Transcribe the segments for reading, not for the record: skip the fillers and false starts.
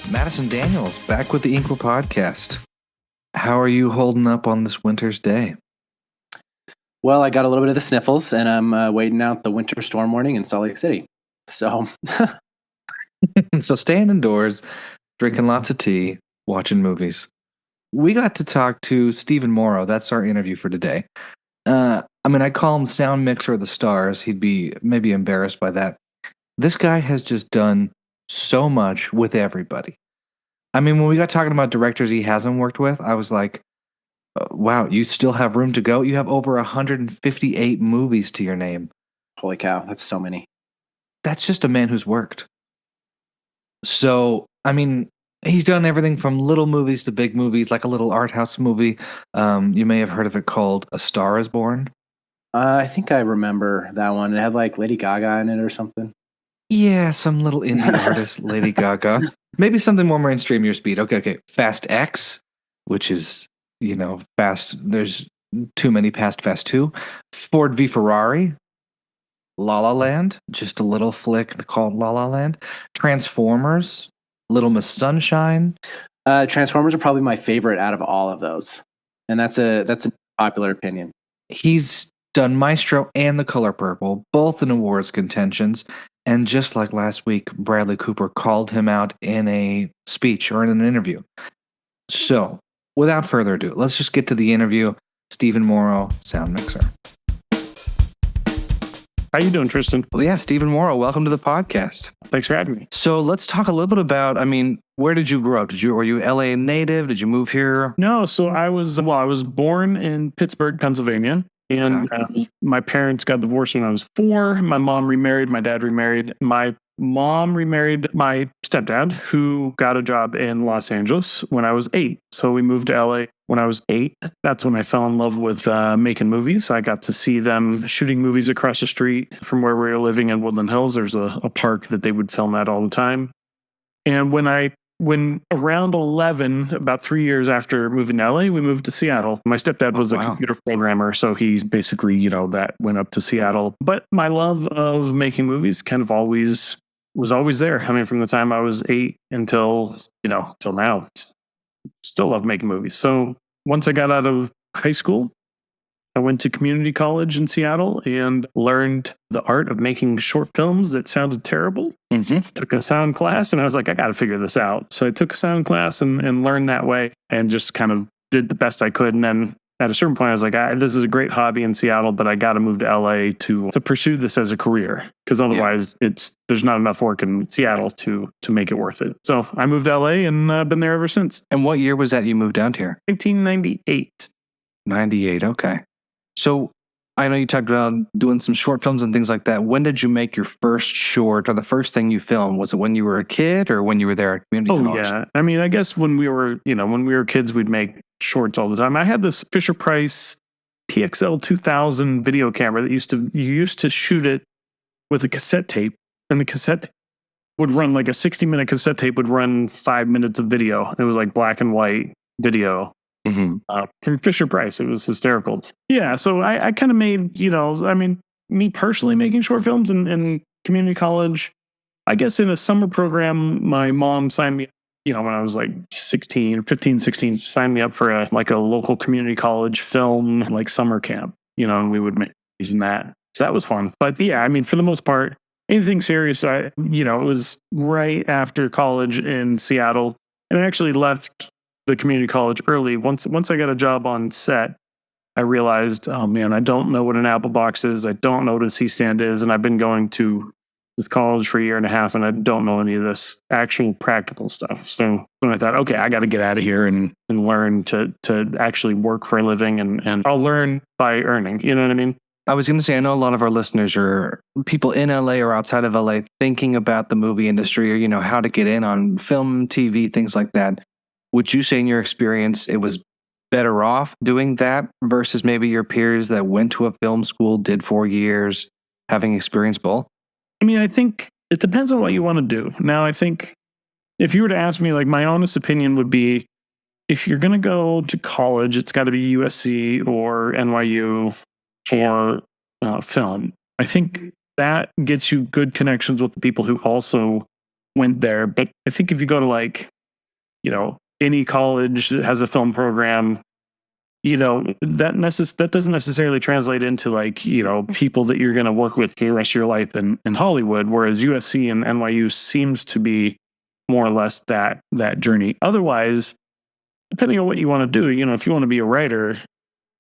Madison Daniels, back with the Inqua podcast. How are you holding up on this winter's day? Well, I got a little bit of the sniffles, and I'm waiting out the winter storm warning in Salt Lake City. So, So staying indoors, drinking lots of tea, watching movies. We got to talk to Stephen Morrow. That's our interview for today. I call him sound mixer of the stars. He'd be maybe embarrassed by that. This guy has just done so much with everybody. When we got talking about directors he hasn't worked with, I was like, wow, you still have room to go? You have over 158 movies to your name. holy cow, that's so many. That's just a man who's worked. So, he's done everything from little movies to big movies, like a little art house movie. You may have heard of it called A Star is Born. I think I remember that one. It had like Lady Gaga in it or something. Yeah, some little indie artist, Lady Gaga. Maybe something more mainstream, your speed. Okay. Fast X, which is, fast. There's too many past Fast 2. Ford v Ferrari. La La Land, just a little flick called La La Land. Transformers, Little Miss Sunshine. Transformers are probably my favorite out of all of those, and that's a popular opinion. He's done Maestro and The Color Purple, both in awards contentions. And just like last week, Bradley Cooper called him out in a speech or in an interview. So, without further ado, let's just get to the interview. Stephen Morrow, sound mixer. How you doing, Tristan? Well, yeah, Stephen Morrow, welcome to the podcast. Thanks for having me. So let's talk a little bit about, where did you grow up? Were you LA native? Did you move here? No, so I was born in Pittsburgh, Pennsylvania, and my parents got divorced when I was 4. My mom remarried, my dad remarried. My mom remarried my stepdad, who got a job in Los Angeles when I was 8. So we moved to LA when I was 8. That's when I fell in love with making movies. I got to see them shooting movies across the street from where we were living in Woodland Hills. There's a park that they would film at all the time. And when around 11, about 3 years after moving to LA, we moved to Seattle. My stepdad was a computer programmer, so he's basically, that went up to Seattle. But my love of making movies kind of was always there. From the time I was 8 until now, still love making movies. So once I got out of high school, I went to community college in Seattle and learned the art of making short films that sounded terrible. Took a sound class and I was like, I got to figure this out. So I took a sound class and learned that way and just kind of did the best I could. And then at a certain point, I was like, this is a great hobby in Seattle, but I got to move to LA to pursue this as a career, because otherwise there's not enough work in Seattle to make it worth it. So I moved to LA and I've been there ever since. And what year was that you moved down here? 1998. 98, okay. So I know you talked about doing some short films and things like that. When did you make your first short or the first thing you filmed? Was it when you were a kid or when you were there at community college? Yeah. I guess when we were kids, we'd make shorts all the time. I had this Fisher Price PXL 2000 video camera that you used to shoot it with a cassette tape, and the cassette would run like a 60-minute cassette tape would run 5 minutes of video. It was like black and white video. From Fisher Price. It was hysterical. Yeah, so I kind of made, me personally making short films in community college. I guess in a summer program, my mom signed me, when I was like 15, 16, signed me up for a local community college film, summer camp, and we would make movies in that. So that was fun. But yeah, for the most part, anything serious, it was right after college in Seattle. And I actually left the community college early. Once I got a job on set, I realized, oh man, I don't know what an Apple box is. I don't know what a C-stand is. And I've been going to this college for a year and a half and I don't know any of this actual practical stuff. So when I thought, okay, I got to get out of here and learn to actually work for a living and I'll learn by earning. You know what I mean? I was going to say, I know a lot of our listeners are people in LA or outside of LA thinking about the movie industry or, how to get in on film, TV, things like that. Would you say in your experience, it was better off doing that versus maybe your peers that went to a film school, did 4 years, having experienced both? I think it depends on what you want to do. Now, I think if you were to ask me, my honest opinion would be, if you're going to go to college, it's got to be USC or NYU for film. I think that gets you good connections with the people who also went there. But I think if you go to any college that has a film program, that doesn't necessarily translate into like, people that you're going to work with for the rest of your life in Hollywood, whereas USC and NYU seems to be more or less that journey. Otherwise, depending on what you want to do, if you want to be a writer,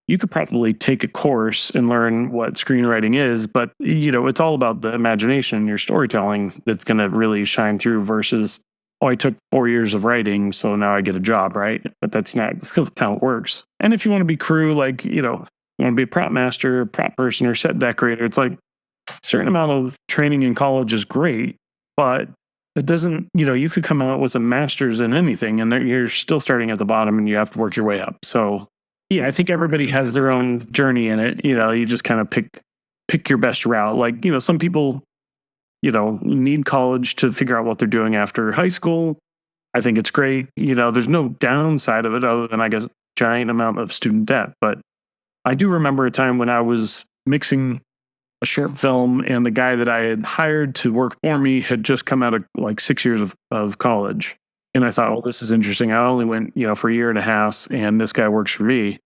you could probably take a course and learn what screenwriting is, but it's all about the imagination, your storytelling that's going to really shine through versus, I took 4 years of writing, so now I get a job, right? But that's not how it works. And if you want to be crew, like, you want to be a prop master, prop person, or set decorator, it's like a certain amount of training in college is great, but it doesn't, you could come out with a master's in anything and you're still starting at the bottom and you have to work your way up. So, yeah, I think everybody has their own journey in it. You just kind of pick your best route. Like, some people, need college to figure out what they're doing after high school. I think it's great. There's no downside of it other than, I guess, giant amount of student debt. But I do remember a time when I was mixing a short film and the guy that I had hired to work for me had just come out of like 6 years of college. And I thought, well, this is interesting. I only went, for a year and a half and this guy works for me.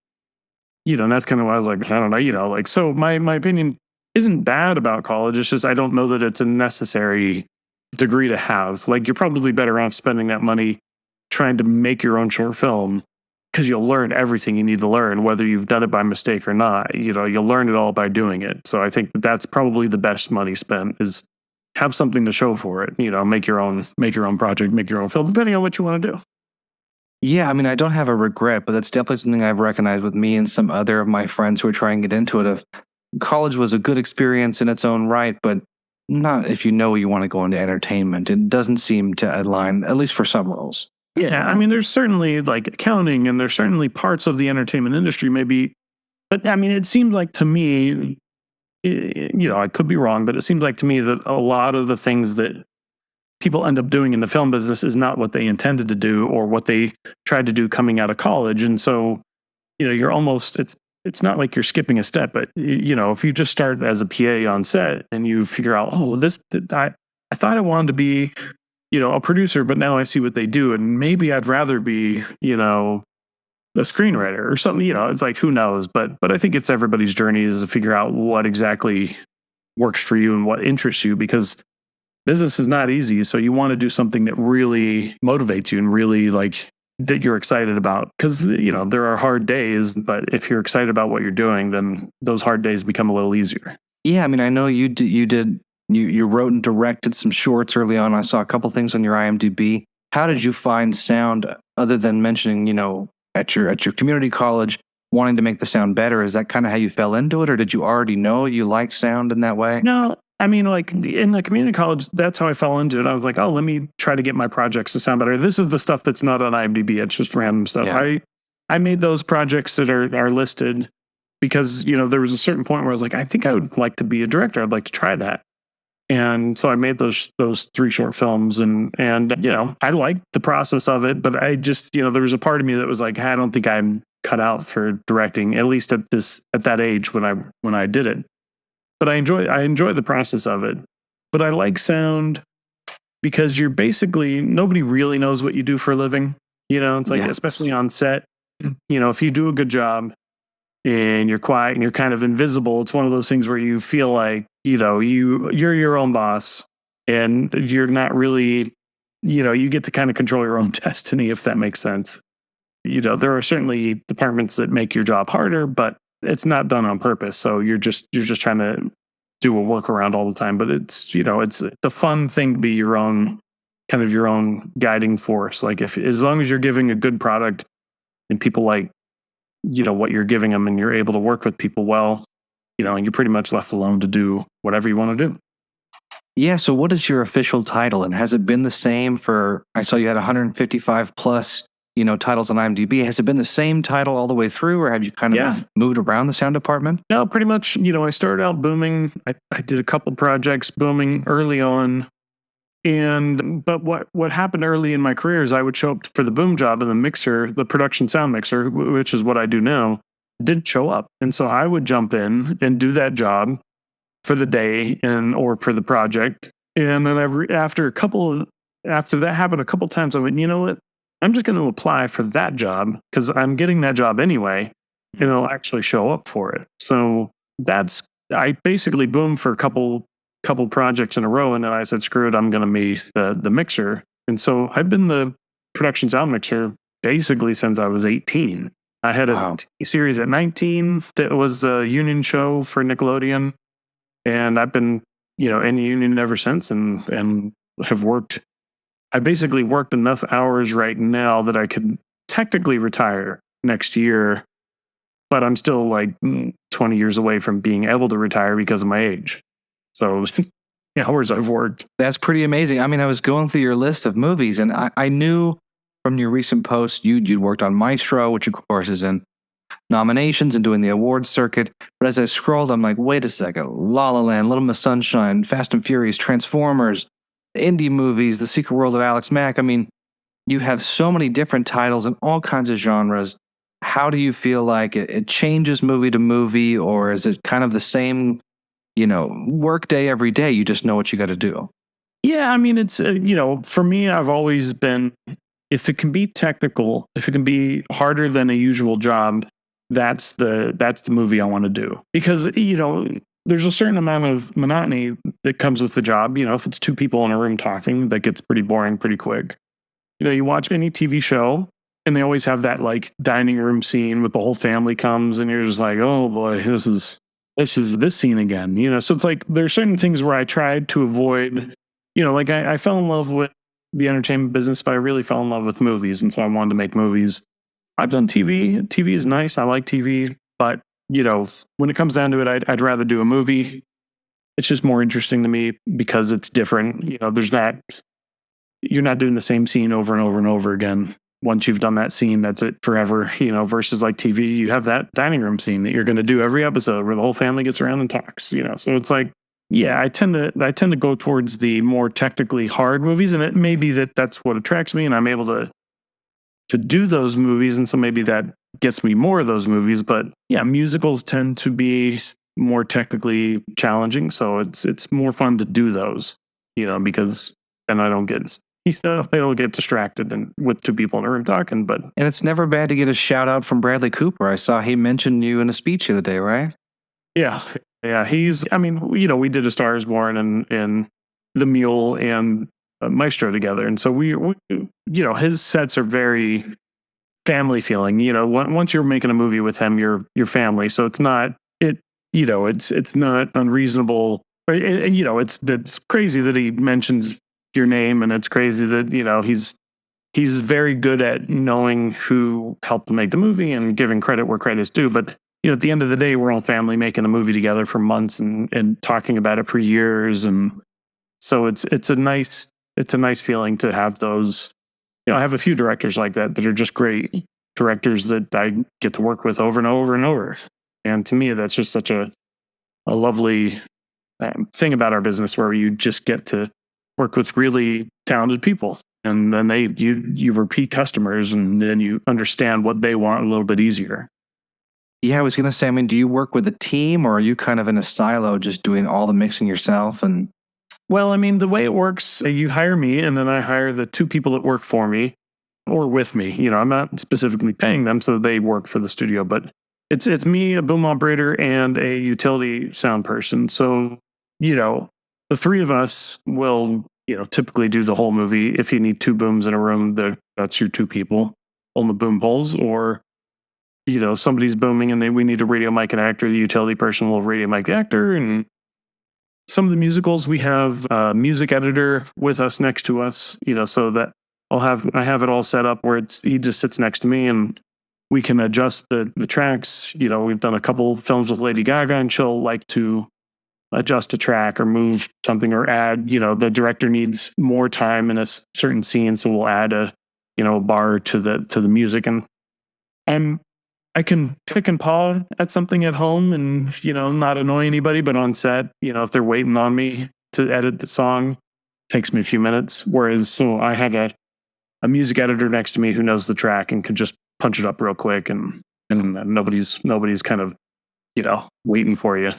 And that's kind of why I was like, I don't know, so my opinion isn't bad about college. It's just I don't know that it's a necessary degree to have. Like, you're probably better off spending that money trying to make your own short film because you'll learn everything you need to learn, whether you've done it by mistake or not. You'll learn it all by doing it. So I think that's probably the best money spent is have something to show for it. Make your own project, make your own film, depending on what you want to do. Yeah, I mean, I don't have a regret, but that's definitely something I've recognized with me and some other of my friends who are trying to get into it. Of college was a good experience in its own right, but not if you know you want to go into entertainment. It doesn't seem to align, at least for some roles. Yeah, I mean, there's certainly like accounting, and there's certainly parts of the entertainment industry, maybe. But I mean, it seemed like to me, I could be wrong, but it seemed like to me that a lot of the things that people end up doing in the film business is not what they intended to do or what they tried to do coming out of college. And so, you're almost, it's not like you're skipping a step, but if you just start as a PA on set and you figure out, I thought I wanted to be, a producer, but now I see what they do. And maybe I'd rather be, a screenwriter or something, it's like, who knows? But I think it's everybody's journey is to figure out what exactly works for you and what interests you, because business is not easy. So you want to do something that really motivates you and really that you're excited about, because there are hard days, but if you're excited about what you're doing, then those hard days become a little easier. Yeah, I mean, I know you wrote and directed some shorts early on. I saw a couple things on your IMDb. How did you find sound, other than mentioning, at your community college wanting to make the sound better? Is that kind of how you fell into it, or did you already know you liked sound in that way? No, I mean, like in the community college, that's how I fell into it. I was like, oh, let me try to get my projects to sound better. This is the stuff that's not on IMDb. It's just random stuff. Yeah. I made those projects that are listed because, there was a certain point where I was like, I think I would like to be a director. I'd like to try that. And so I made those 3 short films and I liked the process of it, but I just, there was a part of me that was like, I don't think I'm cut out for directing, at least at that age when I did it. But I enjoy the process of it. But I like sound because you're basically, nobody really knows what you do for a living. It's like, especially on set, if you do a good job and you're quiet and you're kind of invisible, it's one of those things where you feel like, you're your own boss and you're not really, you get to kind of control your own destiny, if that makes sense. There are certainly departments that make your job harder, but it's not done on purpose. So you're just trying to do a workaround all the time. But it's, it's the fun thing to be your own guiding force. Like as long as you're giving a good product and people like, what you're giving them and you're able to work with people well, and you're pretty much left alone to do whatever you want to do. Yeah. So what is your official title? And has it been the same I saw you had 155 plus, titles on IMDb. Has it been the same title all the way through, or have you kind of moved around the sound department? No, pretty much. I started out booming. I did a couple projects booming early on. But what happened early in my career is I would show up for the boom job, and the production sound mixer, which is what I do now, didn't show up. And so I would jump in and do that job for the day or for the project. And then after that happened a couple times, I went, you know what? I'm just going to apply for that job because I'm getting that job anyway, and it'll actually show up for it. So I basically boomed for a couple projects in a row, and then I said, screw it, I'm going to be the mixer. And so I've been the production sound mixer basically since I was 18. I had a TV series at 19 that was a union show for Nickelodeon, and I've been, in the union ever since, and have worked. I basically worked enough hours right now that I could technically retire next year, but I'm still like 20 years away from being able to retire because of my age. So the hours I've worked. That's pretty amazing. I mean, I was going through your list of movies, and I knew from your recent post you'd worked on Maestro, which of course is in nominations and doing the awards circuit. But as I scrolled, I'm like, wait a second, La La Land, Little Miss Sunshine, Fast and Furious, Transformers, indie movies, The Secret World of Alex Mack. I mean, you have so many different titles in all kinds of genres. How do you feel like it changes movie to movie, or is it kind of the same, work day every day? You just know what you got to do. Yeah, I mean, it's, for me, I've always been, if it can be technical, if it can be harder than a usual job, that's the movie I want to do. Because, there's a certain amount of monotony that comes with the job. If it's two people in a room talking, that gets pretty boring pretty quick. You watch any TV show, and they always have that like dining room scene with the whole family comes, and you're just like, oh boy, this is this scene again. So it's like there's certain things where I tried to avoid. Like I fell in love with the entertainment business, but I really fell in love with movies, and so I wanted to make movies. I've done TV. TV is nice. I like TV, but when it comes down to it, I'd rather do a movie. It's just more interesting to me because it's different. You're not doing the same scene over and over and over again. Once you've done that scene, that's it forever, versus like TV, you have that dining room scene that you're going to do every episode where the whole family gets around and talks, so it's like, yeah, I tend to go towards the more technically hard movies, and it may be that's what attracts me, and I'm able to do those movies. And so maybe that gets me more of those movies, but yeah, musicals tend to be more technically challenging. So it's more fun to do those, because then I don't get distracted and with two people in a room talking. But and it's never bad to get a shout out from Bradley Cooper. I saw he mentioned you in a speech the other day, right? Yeah. We did A Star Is Born and The Mule and Maestro together, and so we his sets are very family feeling. Once you're making a movie with him, you're family. So it's not it's not unreasonable. It's crazy that he mentions your name, and it's crazy that he's very good at knowing who helped make the movie and giving credit where credit's due. But at the end of the day, we're all family making a movie together for months and talking about it for years, and so it's a nice feeling to have those. I have a few directors like that are just great directors that I get to work with over and over and over. And to me, that's just such a lovely thing about our business, where you just get to work with really talented people, and then you repeat customers, and then you understand what they want a little bit easier. Yeah, I was going to say, do you work with a team, or are you kind of in a silo just doing all the mixing yourself? And well, the way it works, you hire me, and then I hire the two people that work for me or with me. I'm not specifically paying them, so they work for the studio, but it's me, a boom operator, and a utility sound person. So, the three of us will, typically do the whole movie. If you need two booms in a room, that's your two people on the boom poles, or somebody's booming and we need a radio mic and actor. The utility person will radio mic the actor. And some of the musicals, we have a music editor with us next to us, so that I have it all set up where he just sits next to me, and we can adjust the tracks. We've done a couple films with Lady Gaga, and she'll like to adjust a track or move something or add, the director needs more time in a certain scene, so we'll add a bar to the music. And I can pick and paw at something at home and, not annoy anybody, but on set, if they're waiting on me to edit the song, it takes me a few minutes. Whereas, so I have a music editor next to me who knows the track and can just punch it up real quick, and nobody's kind of, waiting for you.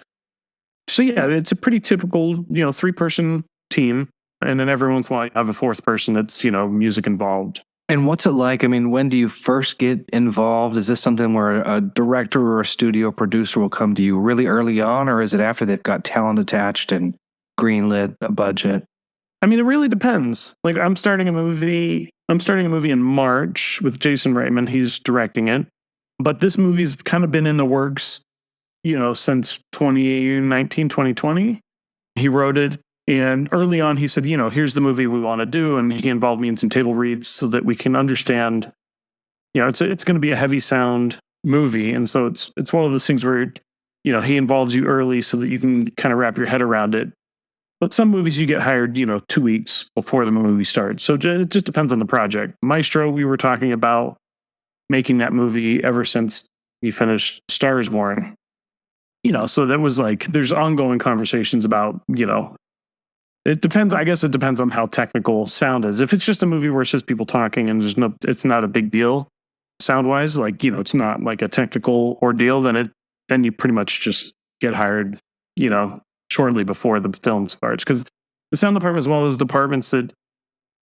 So yeah, it's a pretty typical, 3-person team. And then every once in a while I have a fourth person that's, music involved. And what's it like? I mean, when do you first get involved? Is this something where a director or a studio producer will come to you really early on, or is it after they've got talent attached and greenlit a budget? I mean, it really depends. Like, I'm starting a movie in March with Jason Reitman. He's directing it. But this movie's kind of been in the works, since 2019, 2020. He wrote it. And early on, he said, here's the movie we want to do. And he involved me in some table reads so that we can understand, it's going to be a heavy sound movie. And so it's one of those things where, he involves you early so that you can kind of wrap your head around it. But some movies you get hired, 2 weeks before the movie starts. So it just depends on the project. Maestro, we were talking about making that movie ever since we finished Star is Born. So that was like, there's ongoing conversations about, it depends. I guess it depends on how technical sound is. If it's just a movie where it's just people talking and it's not a big deal sound wise, like, it's not like a technical ordeal, then you pretty much just get hired, shortly before the film starts. Because the sound department is one of those departments that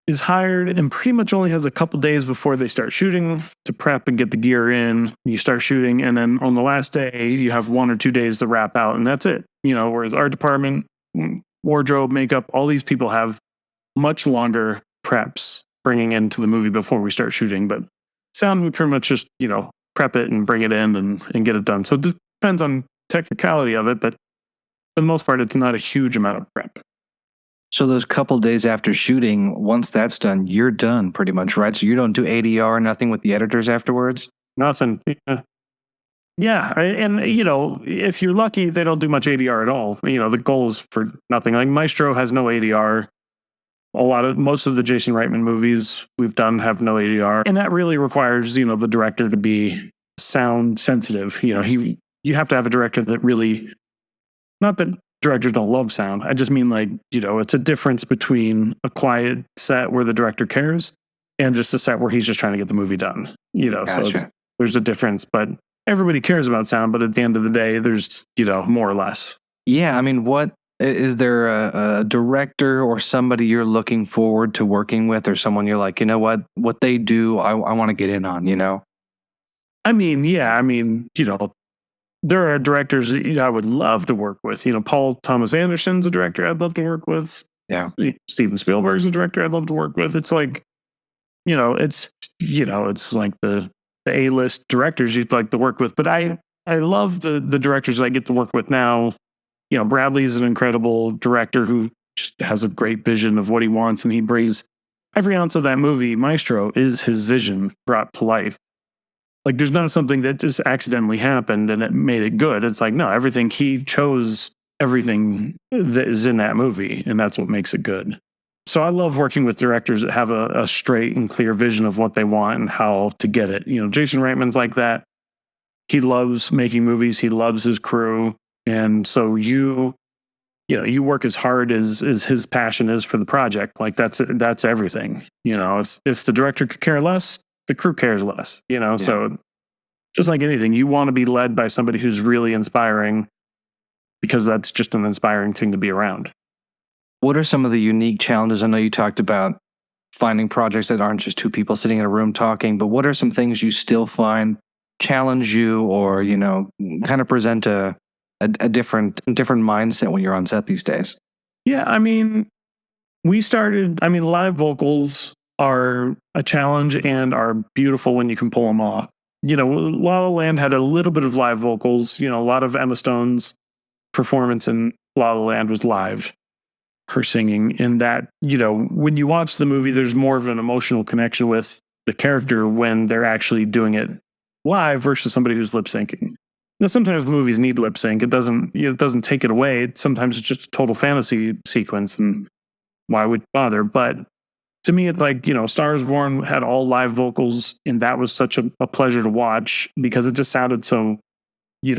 is hired and pretty much only has a couple days before they start shooting to prep and get the gear in. You start shooting, and then on the last day, you have 1 or 2 days to wrap out, and that's it. Whereas our department, wardrobe, makeup, all these people have much longer preps bringing into the movie before we start shooting. But sound, we pretty much just, prep it and bring it in and get it done. So it depends on technicality of it, but for the most part, it's not a huge amount of prep. So those couple days after shooting, once that's done, you're done pretty much, right? So you don't do ADR, nothing with the editors afterwards? Nothing. Yeah. And, if you're lucky, they don't do much ADR at all. The goal is for nothing. Like Maestro has no ADR. Most of the Jason Reitman movies we've done have no ADR. And that really requires, the director to be sound sensitive. You have to have a director that really, not that directors don't love sound. I just mean like, it's a difference between a quiet set where the director cares and just a set where he's just trying to get the movie done. Gotcha. So there's a difference, but everybody cares about sound. But at the end of the day, there's, more or less. Yeah. I mean, what is there a director or somebody you're looking forward to working with, or someone you're like, what they do, I want to get in on, I mean, yeah. I mean, there are directors that I would love to work with. Paul Thomas Anderson's a director I'd love to work with. Yeah. Steven Spielberg's a director I'd love to work with. It's like, it's like the A-list directors you'd like to work with. But I love the directors I get to work with now. Bradley's an incredible director who just has a great vision of what he wants, and he brings every ounce of that movie. Maestro is his vision brought to life. Like, there's not something that just accidentally happened and it made it good. It's like, no, he chose everything that is in that movie, and that's what makes it good. So I love working with directors that have a straight and clear vision of what they want and how to get it. Jason Reitman's like that. He loves making movies. He loves his crew. And so you work as hard as his passion is for the project. Like, that's everything. If the director could care less, the crew cares less, Yeah. So just like anything, you want to be led by somebody who's really inspiring, because that's just an inspiring thing to be around. What are some of the unique challenges? I know you talked about finding projects that aren't just two people sitting in a room talking, but what are some things you still find challenge you, or, kind of present a different mindset when you're on set these days? Yeah. I mean, live vocals are a challenge and are beautiful when you can pull them off. La La Land had a little bit of live vocals. A lot of Emma Stone's performance in La La Land was live, her singing. And that, when you watch the movie, there's more of an emotional connection with the character when they're actually doing it live versus somebody who's lip syncing. Now, sometimes movies need lip sync. It doesn't take it away. Sometimes it's just a total fantasy sequence, and why would you bother? But to me, it's like, Star is Born had all live vocals, and that was such a pleasure to watch because it just sounded so,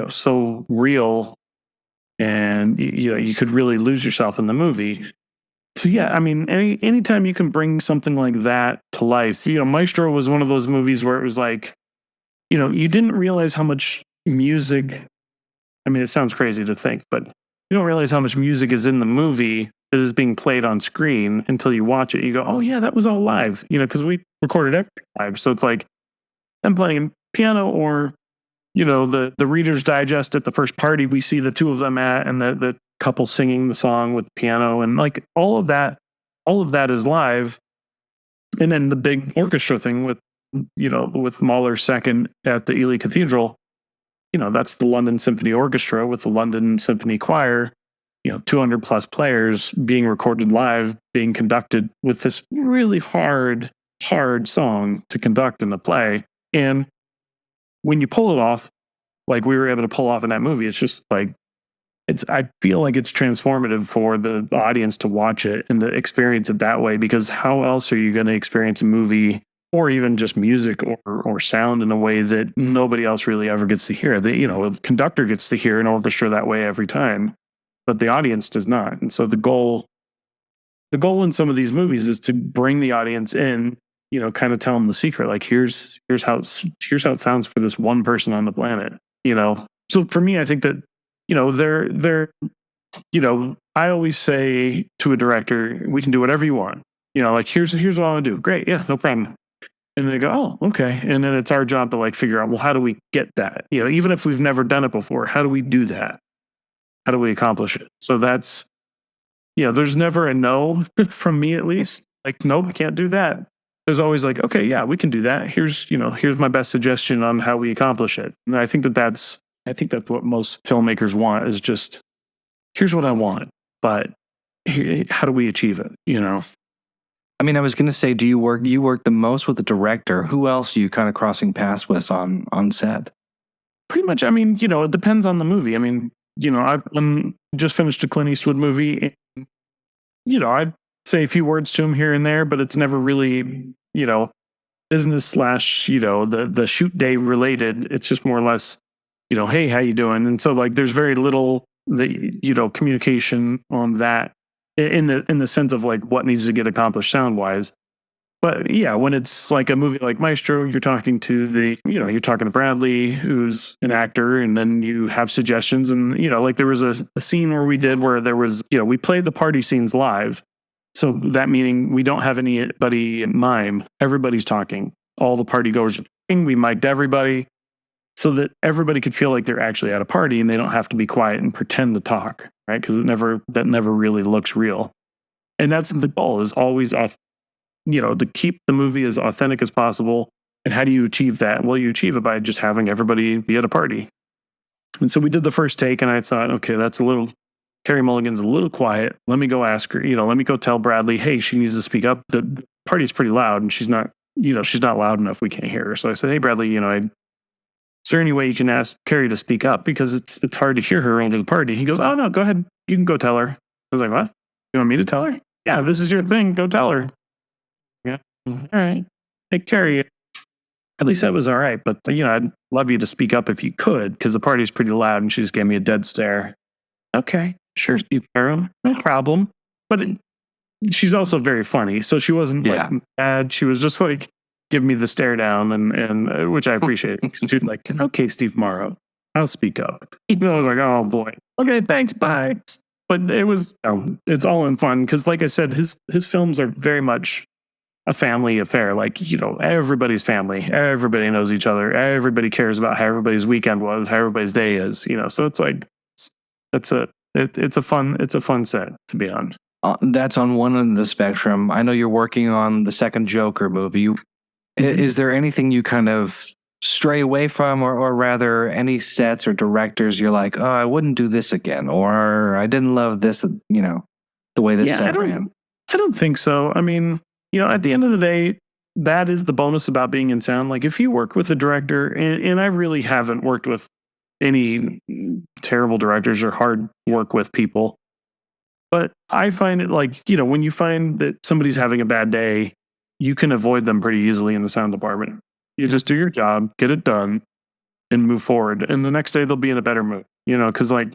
so real, and you could really lose yourself in the movie. So yeah, I mean, anytime you can bring something like that to life, Maestro was one of those movies where it was like, you didn't realize how much music. I mean, it sounds crazy to think, but you don't realize how much music is in the movie that is being played on screen until you watch it. You go, oh yeah, that was all live. Because we recorded every live. So it's like them playing piano, or the Reader's Digest at the first party we see the two of them at, and the couple singing the song with the piano, and like all of that is live. And then the big orchestra thing with Mahler's second at the Ely Cathedral, that's the London Symphony Orchestra with the London Symphony Choir, 200 plus players being recorded live, being conducted with this really hard song to conduct in the play. And when you pull it off, like we were able to pull off in that movie, it's just like, I feel like it's transformative for the audience to watch it and to experience it that way, because how else are you going to experience a movie or even just music or sound in a way that nobody else really ever gets to hear? The conductor gets to hear an orchestra that way every time, but the audience does not. And so the goal in some of these movies is to bring the audience in, kind of tell them the secret. Like, here's how it sounds for this one person on the planet. So for me, I think that they're I always say to a director, we can do whatever you want. Like, here's what I want to do. Great, yeah, no problem. And they go, oh, okay. And then it's our job to like figure out, well, how do we get that? Even if we've never done it before, how do we do that? How do we accomplish it? So that's, there's never a no from me, at least. Like, nope, we can't do that. There's always like, okay, yeah, we can do that. Here's my best suggestion on how we accomplish it. And I think that's what most filmmakers want, is just, here's what I want, but how do we achieve it? I mean, I was going to say, you work the most with the director. Who else are you kind of crossing paths with on set? Pretty much. I mean, it depends on the movie. I mean, I'm just finished a Clint Eastwood movie, and, I'd say a few words to him here and there, but it's never really, business / the shoot day related. It's just more or less, hey, how you doing? And so like, there's very little communication on that in the sense of like what needs to get accomplished sound wise. But yeah, when it's like a movie like Maestro, you're talking to you're talking to Bradley, who's an actor, and then you have suggestions. And, like there was a scene where there was, we played the party scenes live. So that meaning we don't have anybody in mime. Everybody's talking. All the party goers are talking. We mic'd everybody so that everybody could feel like they're actually at a party and they don't have to be quiet and pretend to talk, right? Because that never really looks real. And that's the goal, is always to keep the movie as authentic as possible. And how do you achieve that? Well, you achieve it by just having everybody be at a party. And so we did the first take, and I thought, okay, Carey Mulligan's a little quiet. Let me go ask her, let me go tell Bradley, hey, she needs to speak up. The party's pretty loud and she's not loud enough. We can't hear her. So I said, hey, Bradley, is there any way you can ask Carey to speak up? Because it's hard to hear her over the party. He goes, oh, no, go ahead. You can go tell her. I was like, what? You want me to tell her? Yeah, this is your thing. Go tell her. Yeah. All right. Hey, Carey, at least that was all right. But, I'd love you to speak up if you could, because the party's pretty loud. And she just gave me a dead stare. Okay, sure, Steve Carell, no problem. But she's also very funny. So she wasn't like bad. She was just like, give me the stare down, and which I appreciate. She's like, okay, Steve Morrow, I'll speak up. I was like, oh boy, okay, thanks, bye. But it was, it's all in fun, because like I said, his films are very much a family affair. Like, everybody's family, everybody knows each other, everybody cares about how everybody's weekend was, how everybody's day is. So it's like, it's a fun set to be on. That's on one end of the spectrum. I know you're working on the second Joker movie. Is there anything you kind of stray away from, or rather any sets or directors you're like, oh, I wouldn't do this again, or I didn't love this, the way this set ran? I don't think so. I mean, at the end of the day, that is the bonus about being in sound. Like, if you work with a director, and I really haven't worked with any terrible directors or hard work with people, but I find it like, when you find that somebody's having a bad day, you can avoid them pretty easily in the sound department. You just do your job, get it done, and move forward. And the next day they'll be in a better mood, because like,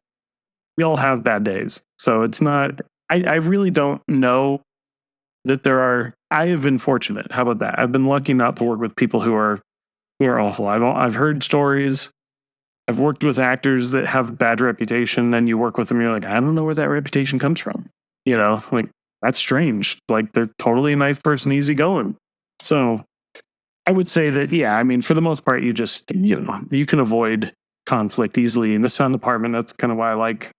we all have bad days. So it's not, I really don't know that I have been fortunate. How about that? I've been lucky not to work with people who are awful. I've heard stories. I've worked with actors that have a bad reputation, and you work with them, you're like, I don't know where that reputation comes from. Like, that's strange. Like, they're totally a nice person, easygoing. So I would say that, yeah, I mean, for the most part, you just, you can avoid conflict easily in the sound department. That's kind of why I like,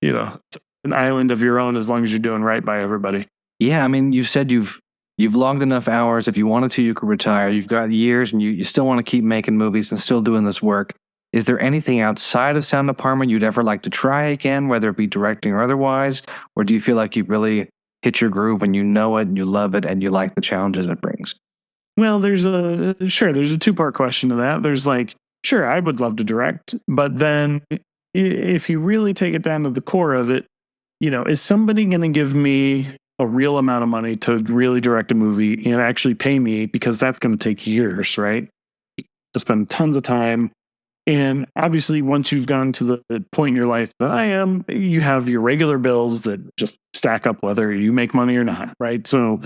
an island of your own as long as you're doing right by everybody. Yeah, I mean, you said you've logged enough hours. If you wanted to, you could retire. You've got years, and you still want to keep making movies and still doing this work. Is there anything outside of sound department you'd ever like to try again, whether it be directing or otherwise? Or do you feel like you've really hit your groove and you know it and you love it and you like the challenges it brings? Well, there's a 2-part question to that. There's like, sure, I would love to direct, but then if you really take it down to the core of it, is somebody going to give me a real amount of money to really direct a movie and actually pay me? Because that's going to take years, right? To spend tons of time. And obviously, once you've gone to the point in your life that I am, you have your regular bills that just stack up whether you make money or not, right? So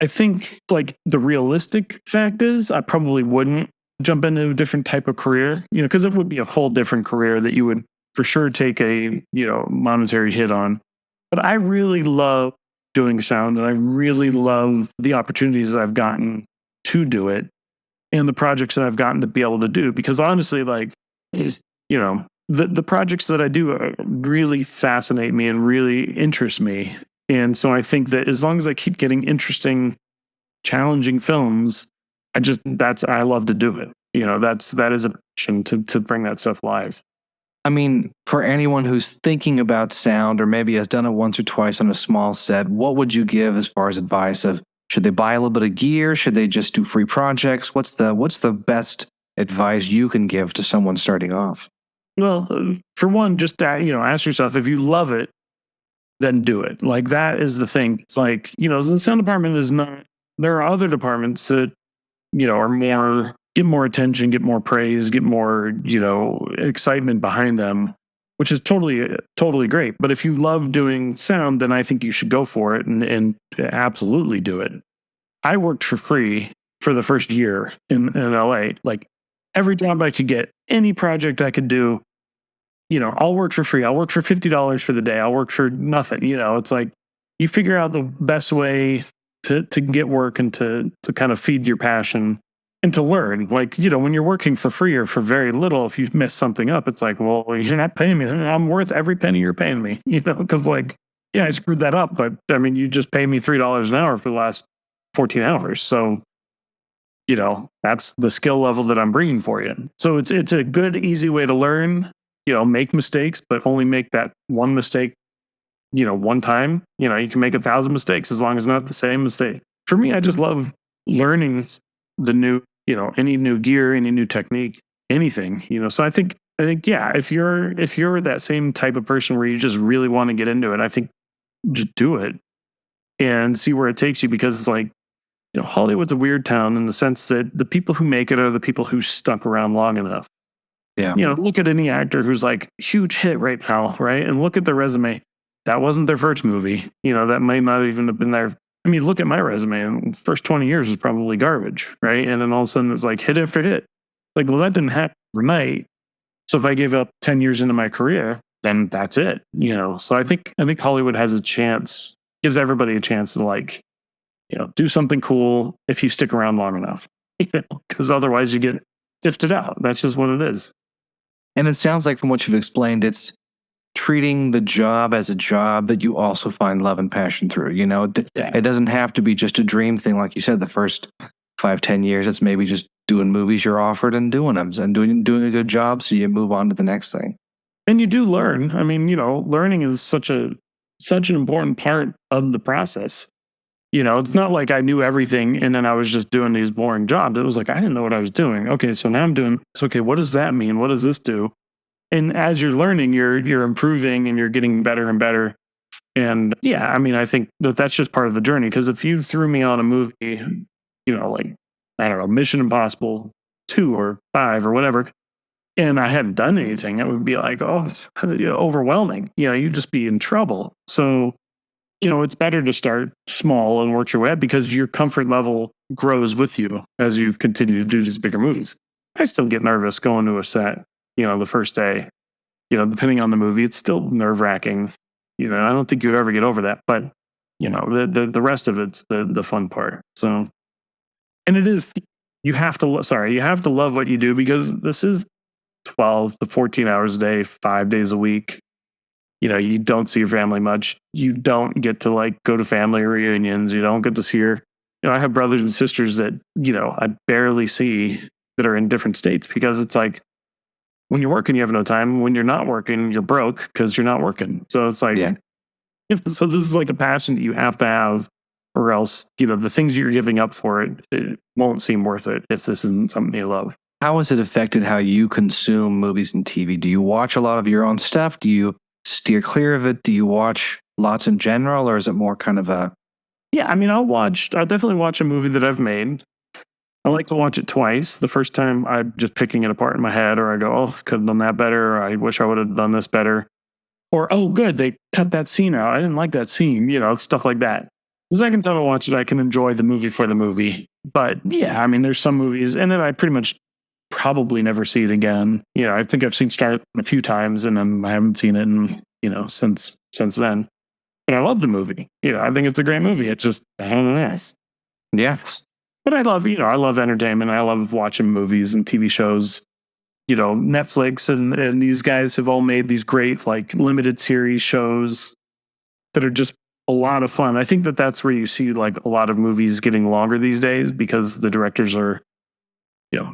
I think like the realistic fact is I probably wouldn't jump into a different type of career, because it would be a whole different career that you would for sure take a, monetary hit on. But I really love doing sound, and I really love the opportunities I've gotten to do it and the projects that I've gotten to be able to do. Because honestly, like, the projects that I do really fascinate me and really interest me. And so I think that as long as I keep getting interesting, challenging films, I love to do it. That is a passion to bring that stuff live. I mean, for anyone who's thinking about sound or maybe has done it once or twice on a small set, what would you give as far as advice of should they buy a little bit of gear? Should they just do free projects? What's the best advice you can give to someone starting off? Well, for one, just ask yourself if you love it, then do it. Like that is the thing. It's like, the sound department is not. There are other departments that are more get more attention, get more praise, get more excitement behind them, which is totally great. But if you love doing sound, then I think you should go for it and absolutely do it. I worked for free for the first year in LA. Like every job I could get, any project I could do, I'll work for free. I'll work for $50 for the day. I'll work for nothing. It's like you figure out the best way to get work and to kind of feed your passion and to learn. Like, when you're working for free or for very little, if you mess something up, it's like, well, you're not paying me. I'm worth every penny you're paying me, because like, yeah, I screwed that up. But I mean, you just pay me $3 an hour for the last 14 hours. So, that's the skill level that I'm bringing for you. So it's a good, easy way to learn, make mistakes, but only make that one mistake, one time. You can make 1,000 mistakes as long as not the same mistake. For me, I just love learning the new, any new gear, any new technique, anything, So I think, yeah, if you're that same type of person where you just really want to get into it, I think just do it and see where it takes you, because it's like, Hollywood's a weird town in the sense that the people who make it are the people who stuck around long enough. Yeah. Look at any actor who's like huge hit right now, right? And look at their resume. That wasn't their first movie. That might not even have been their. I mean, look at my resume. And the first 20 years was probably garbage, right? And then all of a sudden it's like hit after hit. Like, well, that didn't happen overnight. So if I gave up 10 years into my career, then that's it. So I think Hollywood has a chance, gives everybody a chance to like, do something cool if you stick around long enough. Because otherwise you get sifted out. That's just what it is. And it sounds like from what you've explained, it's treating the job as a job that you also find love and passion through. It doesn't have to be just a dream thing. Like you said, the first 5-10 years, it's maybe just doing movies you're offered and doing them and doing a good job. So you move on to the next thing. And you do learn. I mean, learning is such an important part of the process. It's not like I knew everything and then I was just doing these boring jobs. It was like, I didn't know what I was doing. Okay, so now I'm doing, okay, what does that mean? What does this do? And as you're learning, you're improving and you're getting better and better. And yeah, I mean, I think that's just part of the journey. Because if you threw me on a movie, like, I don't know, Mission Impossible 2 or 5 or whatever, and I hadn't done anything, it would be like, oh, it's overwhelming. You'd just be in trouble. So, it's better to start small and work your way up, because your comfort level grows with you as you continue to do these bigger movies. I still get nervous going to a set, the first day, depending on the movie, it's still nerve wracking. I don't think you'd ever get over that, but the rest of it's the fun part. So, and it is, you have to love what you do, because this is 12 to 14 hours a day, 5 days a week. You don't see your family much. You don't get to like go to family reunions. You don't get to see your, I have brothers and sisters that, I barely see, that are in different states, because it's like, when you're working, you have no time. When you're not working, you're broke because you're not working. So it's like, so this is like a passion that you have to have, or else, the things you're giving up for it won't seem worth it if this isn't something you love. How has it affected how you consume movies and TV? Do you watch a lot of your own stuff? Do you steer clear of it? Do you watch lots in general, or is it more kind of a... Yeah, I mean, I'll definitely watch a movie that I've made. I like to watch it twice. The first time, I'm just picking it apart in my head, or I go, oh, could have done that better, or I wish I would have done this better. Or, oh, good, they cut that scene out. I didn't like that scene, stuff like that. The second time I watch it, I can enjoy the movie for the movie. But yeah, I mean, there's some movies, and then I pretty much probably never see it again. I think I've seen Star a few times, and then I haven't seen it in, since then. But I love the movie. I think it's a great movie. It's just, I don't know. Yeah. But I love entertainment. I love watching movies and TV shows. Netflix and these guys have all made these great like limited series shows that are just a lot of fun. I think that's where you see like a lot of movies getting longer these days, because the directors are,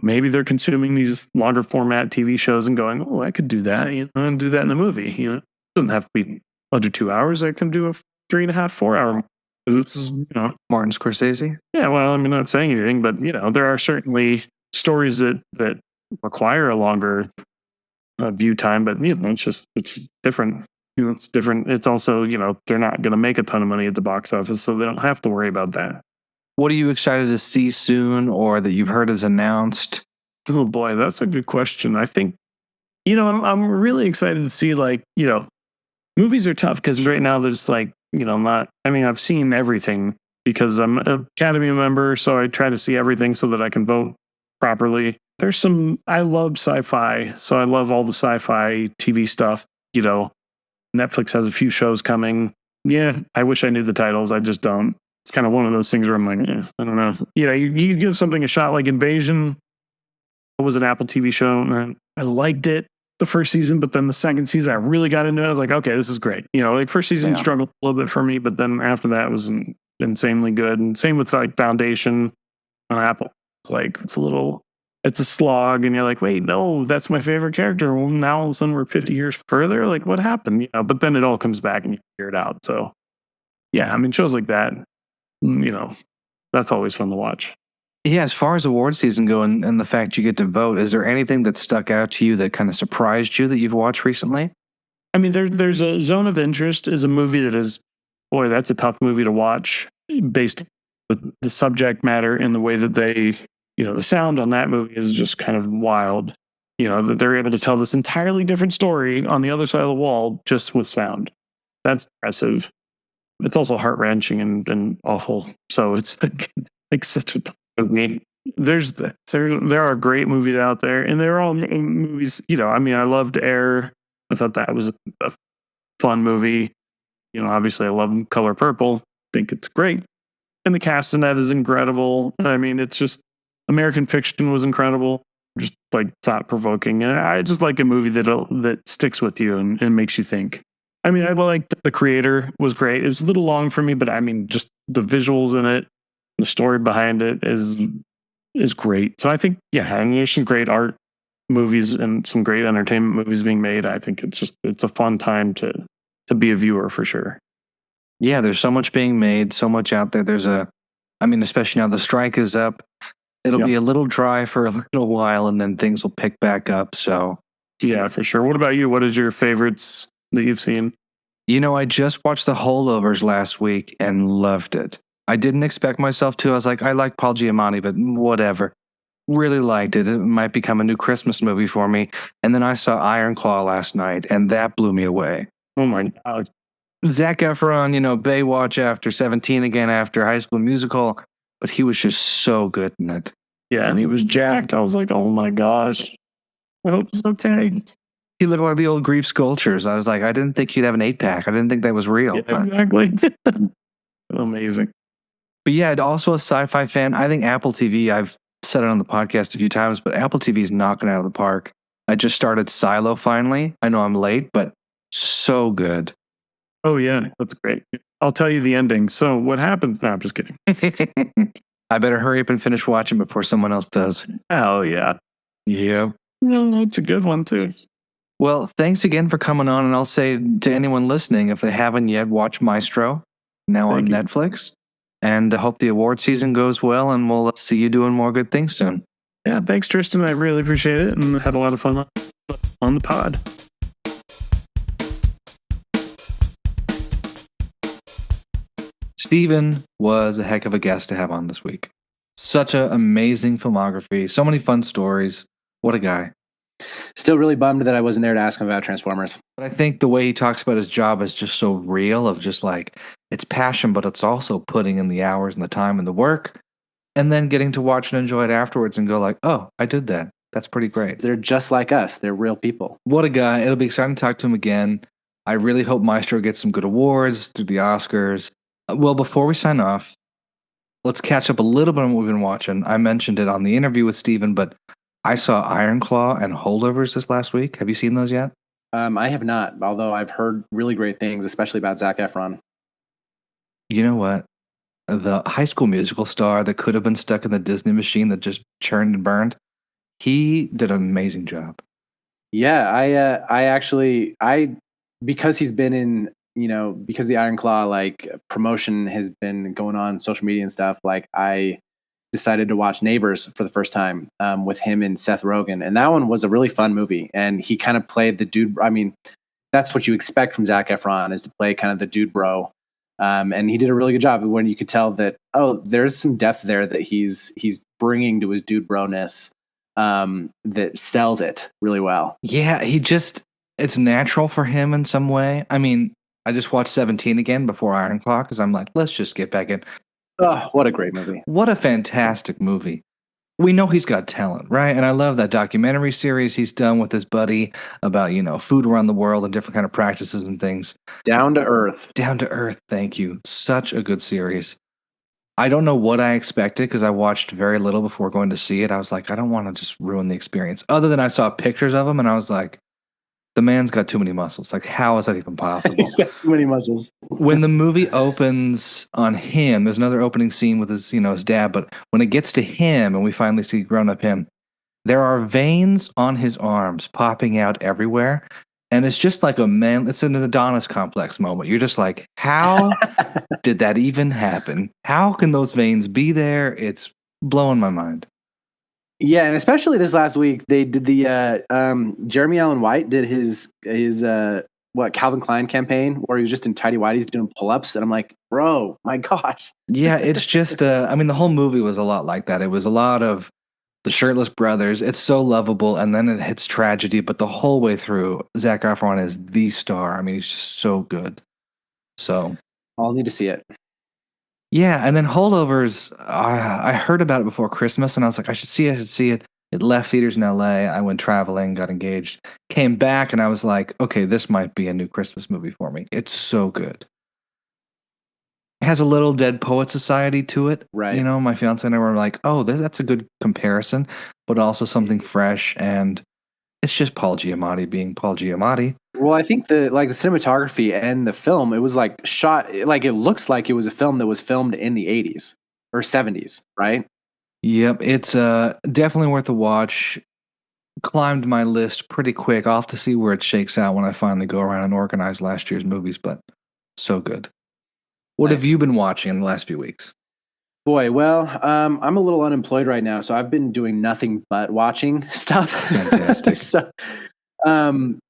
maybe they're consuming these longer format TV shows and going, oh, I could do that, and do that in a movie. It doesn't have to be under 2 hours. I can do a 3.5, 4 hour. This is, Martin Scorsese. Yeah, well, I'm not saying anything, but there are certainly stories that require a longer view time. But it's different. It's different. It's also they're not going to make a ton of money at the box office, so they don't have to worry about that. What are you excited to see soon, or that you've heard is announced? Oh boy, that's a good question. I think I'm really excited to see, like, movies are tough because right now there's like, I've seen everything because I'm an Academy member, so I try to see everything so that I can vote properly. I love sci-fi, so I love all the sci-fi TV stuff. Netflix has a few shows coming. Yeah, I wish I knew the titles. I just don't. It's kind of one of those things where I'm like, I don't know. You give something a shot, like Invasion. It was an Apple TV show, and I liked it the first season, but then the second season I really got into it. I was like, okay, this is great. Like first season struggled a little bit for me, but then after that it was insanely good. And same with like Foundation on Apple. It's like it's a slog, and you're like, wait, no, that's my favorite character. Well, now all of a sudden we're 50 years further. Like, what happened? But then it all comes back and you figure it out. So yeah, I mean, shows like that, that's always fun to watch. Yeah, as far as award season go, and the fact you get to vote, is there anything that stuck out to you that kind of surprised you that you've watched recently? I mean, there's a Zone of Interest is a movie that is, boy, that's a tough movie to watch based on the subject matter and the way that they, the sound on that movie is just kind of wild. That they're able to tell this entirely different story on the other side of the wall just with sound. That's impressive. It's also heart-wrenching and awful. So it's like such a tough movie. There are great movies out there, and they're all movies. I loved Air. I thought that was a fun movie. Obviously, I love Color Purple. Think it's great, and the cast in that is incredible. I mean, it's just American Fiction was incredible, just like thought-provoking. And I just like a movie that sticks with you and makes you think. I mean, I liked The Creator was great. It was a little long for me, but I mean, just the visuals in it, the story behind it is great. So I think, yeah, and there's some great art movies and some great entertainment movies being made. I think it's a fun time to be a viewer for sure. Yeah, there's so much being made, so much out there. Especially now the strike is up. It'll be a little dry for a little while, and then things will pick back up. So yeah, for sure. What about you? What is your favorites that you've seen? I just watched The Holdovers last week and loved it. I didn't expect myself to. I was like, I like Paul Giamatti, but whatever. Really liked it. It might become a new Christmas movie for me. And then I saw Iron Claw last night, and that blew me away. Oh my God. Zac Efron, Baywatch after 17 again after High School Musical, but he was just so good in it. Yeah, and he was jacked. I was like, oh my gosh. I hope it's okay. He looked like the old Grief sculptures. I was like, I didn't think he'd have an 8-pack. I didn't think that was real. Yeah, exactly. Amazing. But yeah, also a sci-fi fan. I think Apple TV, I've said it on the podcast a few times, but Apple TV is knocking it out of the park. I just started Silo finally. I know I'm late, but so good. Oh, yeah. That's great. I'll tell you the ending. So what happens? No, I'm just kidding. I better hurry up and finish watching before someone else does. Oh, yeah. Yeah. No, it's a good one, too. Well, thanks again for coming on. And I'll say to anyone listening, if they haven't yet, watch Maestro, now on Netflix. And I hope the award season goes well, and we'll see you doing more good things soon. Yeah, thanks, Tristan. I really appreciate it and had a lot of fun on the pod. Steven was a heck of a guest to have on this week. Such an amazing filmography, so many fun stories. What a guy. Still really bummed that I wasn't there to ask him about Transformers. But I think the way he talks about his job is just so real, of just like, it's passion, but it's also putting in the hours and the time and the work, and then getting to watch and enjoy it afterwards and go like, oh, I did that. That's pretty great. They're just like us. They're real people. What a guy. It'll be exciting to talk to him again. I really hope Maestro gets some good awards through the Oscars. Well, before we sign off, let's catch up a little bit on what we've been watching. I mentioned it on the interview with Steven, but I saw Iron Claw and Holdovers this last week. Have you seen those yet? I have not, although I've heard really great things, especially about Zac Efron. You know what? The High School Musical star that could have been stuck in the Disney machine that just churned and burned, he did an amazing job. Yeah, because he's been in, because the Iron Claw like promotion has been going on social media and stuff, like I decided to watch Neighbors for the first time with him and Seth Rogen. And that one was a really fun movie. And he kind of played the dude. I mean, that's what you expect from Zac Efron, is to play kind of the dude bro. And he did a really good job when you could tell that, oh, there's some depth there that he's bringing to his dude bro-ness that sells it really well. Yeah, it's natural for him in some way. I mean, I just watched 17 again before Iron Claw because I'm like, let's just get back in. Oh, what a great movie. What a fantastic movie. We know he's got talent, right? And I love that documentary series he's done with his buddy about, food around the world and different kind of practices and things. Down to earth. Down to earth, thank you. Such a good series. I don't know what I expected because I watched very little before going to see it. I was like, I don't want to just ruin the experience. Other than I saw pictures of him and I was like, the man's got too many muscles. Like, how is that even possible? He's got too many muscles. When the movie opens on him, there's another opening scene with his dad, but when it gets to him and we finally see grown up him, there are veins on his arms popping out everywhere. And it's just like it's an Adonis complex moment. You're just like, how did that even happen? How can those veins be there? It's blowing my mind. Yeah, and especially this last week, they did the Jeremy Allen White did his Calvin Klein campaign where he was just in tighty whities doing pull-ups, and I'm like, bro, my gosh. Yeah, it's just the whole movie was a lot like that. It was a lot of the shirtless brothers. It's so lovable, and then it hits tragedy, but the whole way through, Zac Efron is the star. I mean, he's just so good. So I'll need to see it. Yeah, and then Holdovers, I heard about it before Christmas, and I was like, I should see it. It left theaters in LA. I went traveling, got engaged, came back, and I was like, okay, this might be a new Christmas movie for me. It's so good. It has a little Dead Poet Society to it. Right. My fiance and I were like, oh, that's a good comparison, but also something fresh, and it's just Paul Giamatti being Paul Giamatti. Well, I think the cinematography and the film, it was like shot, like it looks like it was a film that was filmed in the 80s or 70s, right? Yep, it's definitely worth a watch. Climbed my list pretty quick. I'll have to see where it shakes out when I finally go around and organize last year's movies, but so good. What Nice. have you been watching in the last few weeks? Boy, well, I'm a little unemployed right now, so I've been doing nothing but watching stuff. Fantastic. So,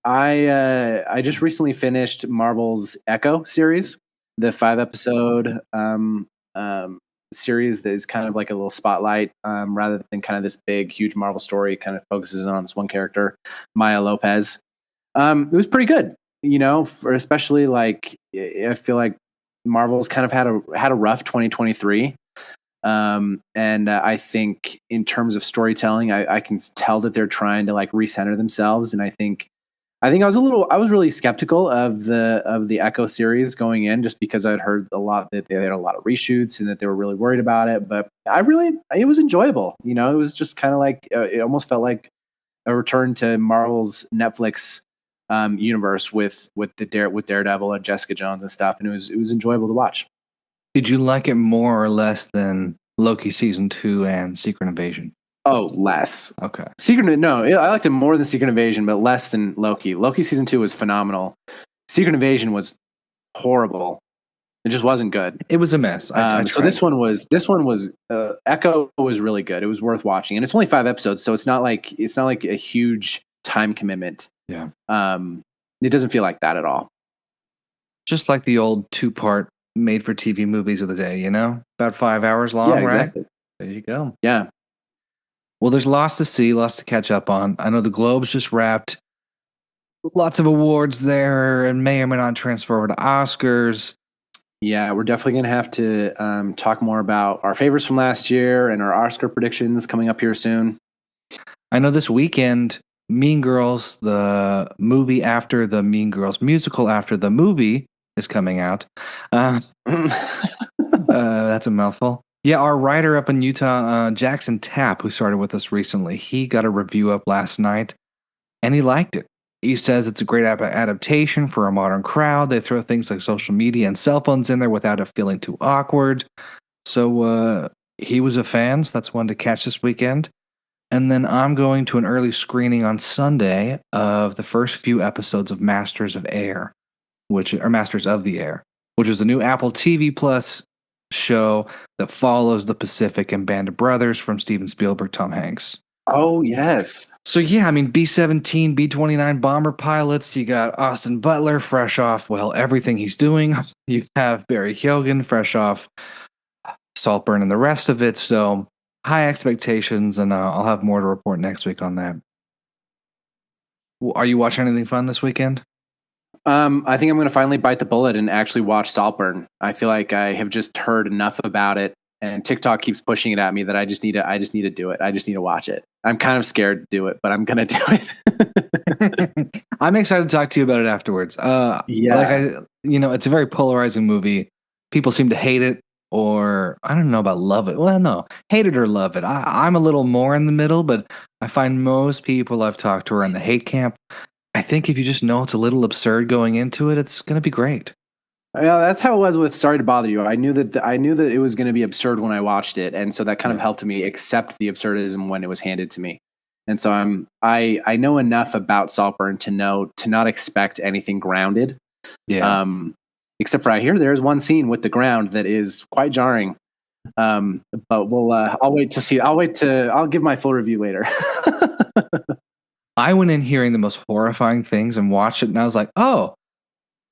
I just recently finished Marvel's Echo series, the 5-episode series that is kind of like a little spotlight, rather than kind of this big, huge Marvel story. Kind of focuses on this one character, Maya Lopez. It was pretty good, especially like I feel like Marvel's kind of had a rough 2023. And I think in terms of storytelling, I can tell that they're trying to like recenter themselves. And I think I think I was really skeptical of the Echo series going in, just because I'd heard a lot that they had a lot of reshoots and that they were really worried about it. But it was enjoyable. You know, it was just kind of like it almost felt like a return to Marvel's Netflix universe with Daredevil and Jessica Jones and stuff, and it was enjoyable to watch. Did you like it more or less than Loki season 2 and Secret Invasion? Oh, less. Okay. I liked it more than Secret Invasion, but less than Loki. Loki season 2 was phenomenal. Secret Invasion was horrible. It just wasn't good. It was a mess. So this one was Echo was really good. It was worth watching, and it's only 5 episodes, so it's not like a huge time commitment. Yeah. It doesn't feel like that at all. Just like the old 2-part made for TV movies of the day, you know, about 5 hours long. Yeah, exactly. Right? There you go. Yeah. Well, there's lots to see, lots to catch up on. I know the Globes just wrapped. Lots of awards there, and may or may not transfer over to Oscars. Yeah, we're definitely going to have to talk more about our favorites from last year and our Oscar predictions coming up here soon. I know this weekend, Mean Girls, the movie after the Mean Girls musical after the movie, is coming out. That's a mouthful. Yeah, our writer up in Utah, Jackson Tapp, who started with us recently, he got a review up last night, and he liked it. He says it's a great adaptation for a modern crowd. They throw things like social media and cell phones in there without it feeling too awkward. So he was a fan, so that's one to catch this weekend. And then I'm going to an early screening on Sunday of the first few episodes of Masters of the Air, which is the new Apple TV Plus show that follows the Pacific and Band of Brothers from Steven Spielberg, Tom Hanks. Oh, yes. So, yeah, I mean, B-17, B-29 bomber pilots. You got Austin Butler, fresh off, well, everything he's doing. You have Barry Keoghan, fresh off Saltburn and the rest of it. So, high expectations, and I'll have more to report next week on that. Are you watching anything fun this weekend? I think I'm going to finally bite the bullet and actually watch Saltburn. I feel like I have just heard enough about it, and TikTok keeps pushing it at me that I just need to do it. I just need to watch it. I'm kind of scared to do it, but I'm going to do it. I'm excited to talk to you about it afterwards. It's a very polarizing movie. People seem to hate it, or I don't know about love it. Well, no, hate it or love it. I'm a little more in the middle, but I find most people I've talked to are in the hate camp. I think if you just know it's a little absurd going into it, it's going to be great. Yeah, that's how it was with Sorry to Bother You. I knew that it was going to be absurd when I watched it, and so that kind of helped me accept the absurdism when it was handed to me. And so I know enough about Saltburn to know to not expect anything grounded. Yeah. Except for I hear there's one scene with the ground that is quite jarring. But I'll wait to see. I'll give my full review later. I went in hearing the most horrifying things and watched it, and I was like, oh,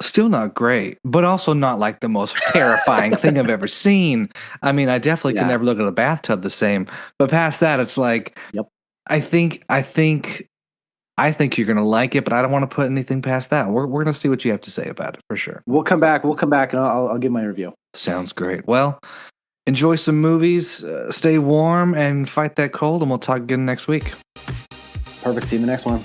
still not great, but also not like the most terrifying thing I've ever seen. I mean, I definitely can never look at a bathtub the same. But past that, it's like, yep. I think you're gonna like it, but I don't want to put anything past that. We're gonna see what you have to say about it for sure. We'll come back, and I'll give my review. Sounds great. Well, enjoy some movies, stay warm, and fight that cold, and we'll talk again next week. Perfect. See you in the next one.